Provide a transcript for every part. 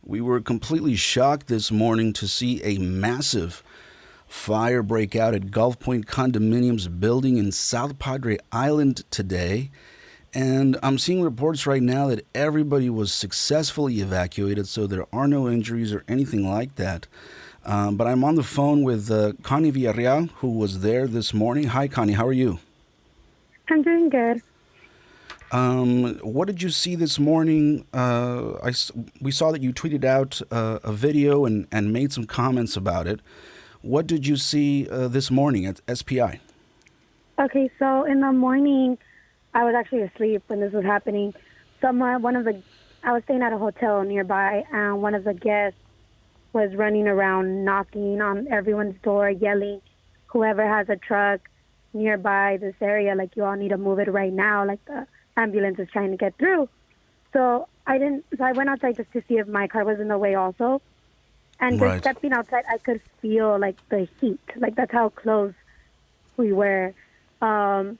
We were completely shocked this morning to see a massive fire break out at Gulf Point Condominiums building in South Padre Island today. And I'm seeing reports right now that everybody was successfully evacuated, so there are no injuries or anything like that. But I'm on the phone with Connie Villareal, who was there this morning. Hi, Connie. How are you? I'm doing good. What did you see this morning? We saw that you tweeted out a video and made some comments about it. What did you see this morning at SPI? Okay, so in the morning, I was actually asleep when this was happening. I was staying at a hotel nearby, and one of the guests was running around, knocking on everyone's door, yelling, "Whoever has a truck nearby this area, like you all need to move it right now. Like the ambulance is trying to get through." So I went outside just to see if my car was in the way also. And just Right, stepping outside, I could feel like the heat. Like that's how close we were. Um,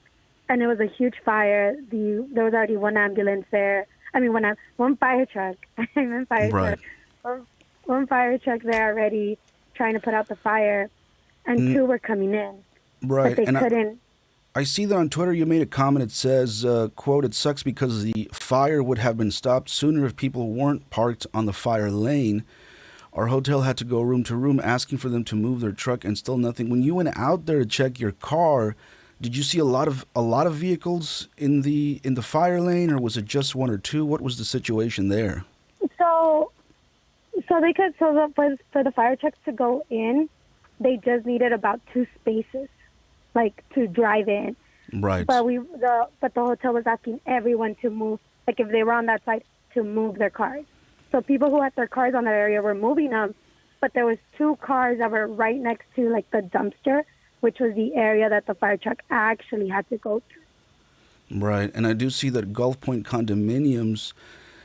and it was a huge fire. There was already one ambulance there. I mean, one fire truck. I meant fire right, truck. One, one fire truck there already trying to put out the fire, and mm, two were coming in, but right. they And couldn't. I see that on Twitter you made a comment. It says, quote, "It sucks because the fire would have been stopped sooner if people weren't parked on the fire lane. Our hotel had to go room to room asking for them to move their truck and still nothing." When you went out there to check your car, did you see a lot of vehicles in the fire lane, or was it just one or two? What was the situation there? So, for the fire trucks to go in, they just needed about two spaces, like to drive in. Right, But the hotel was asking everyone to move, like if they were on that side, to move their cars. So people who had their cars on that area were moving them, but there was two cars that were right next to like the dumpster, which was the area that the fire truck actually had to go to. right. And I do see that Gulf Point Condominiums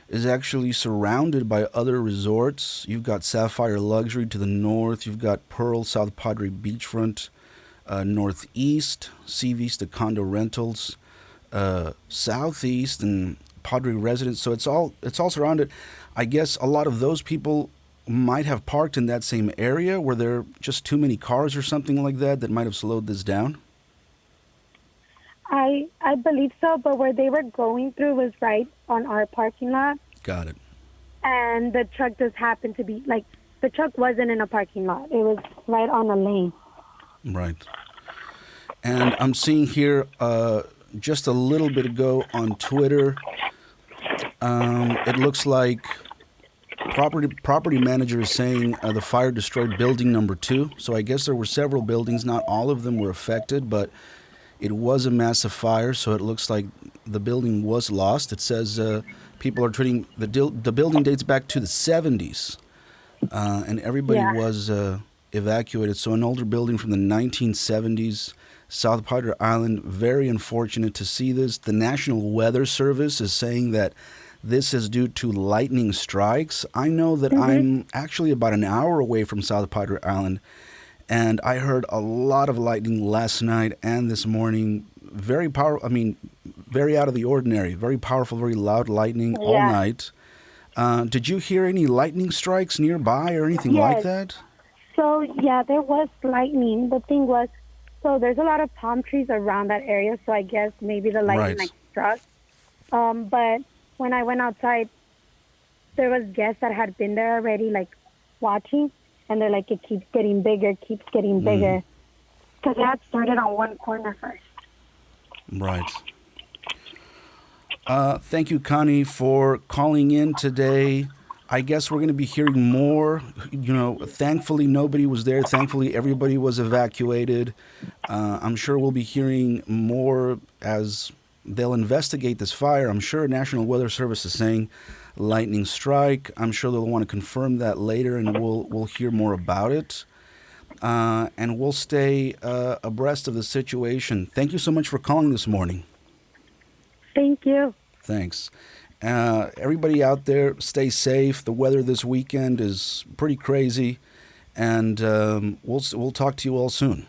is actually surrounded by other resorts. You've got Sapphire Luxury to the north. You've got Pearl, South Padre Beachfront, northeast, Sea Vista Condo Rentals, southeast, and Padre Residence. So it's all surrounded. I guess a lot of those people might have parked in that same area. Were there just too many cars or something like that might have slowed this down? I believe so, but where they were going through was right on our parking lot, Got it. and the truck just happened to be like the truck wasn't in a parking lot; it was right on a lane. Right. And I'm seeing here just a little bit ago on Twitter. It looks like property manager is saying the fire destroyed building number two. So I guess there were several buildings. Not all of them were affected, but it was a massive fire. So it looks like the building was lost. It says people are treating the building dates back to the 70s, and everybody Yeah. was evacuated. So an older building from the 1970s. South Padre Island, very unfortunate to see this. The National Weather Service is saying that this is due to lightning strikes. I know that Mhm. I'm actually about an hour away from South Padre Island, and I heard a lot of lightning last night and this morning. Very powerful, I mean, very out of the ordinary. Very powerful, very loud lightning all Yeah. night. Did you hear any lightning strikes nearby or anything like Yes. that? So yeah, there was lightning. The thing was, so there's a lot of palm trees around that area. So I guess maybe the lightning Right. like struck. But when I went outside, there was guests that had been there already, like watching, and they're like, it keeps getting bigger, keeps getting Mm, bigger, because it had started on one corner first. right. Thank you, Connie, for calling in today. I guess we're going to be hearing more. Thankfully, nobody was there. Thankfully, everybody was evacuated. I'm sure we'll be hearing more as they'll investigate this fire. I'm sure National Weather Service is saying lightning strike. I'm sure they'll want to confirm that later, and we'll hear more about it. And we'll stay abreast of the situation. Thank you so much for calling this morning. Thank you. Thanks. Everybody out there, stay safe. The weather this weekend is pretty crazy, and we'll talk to you all soon.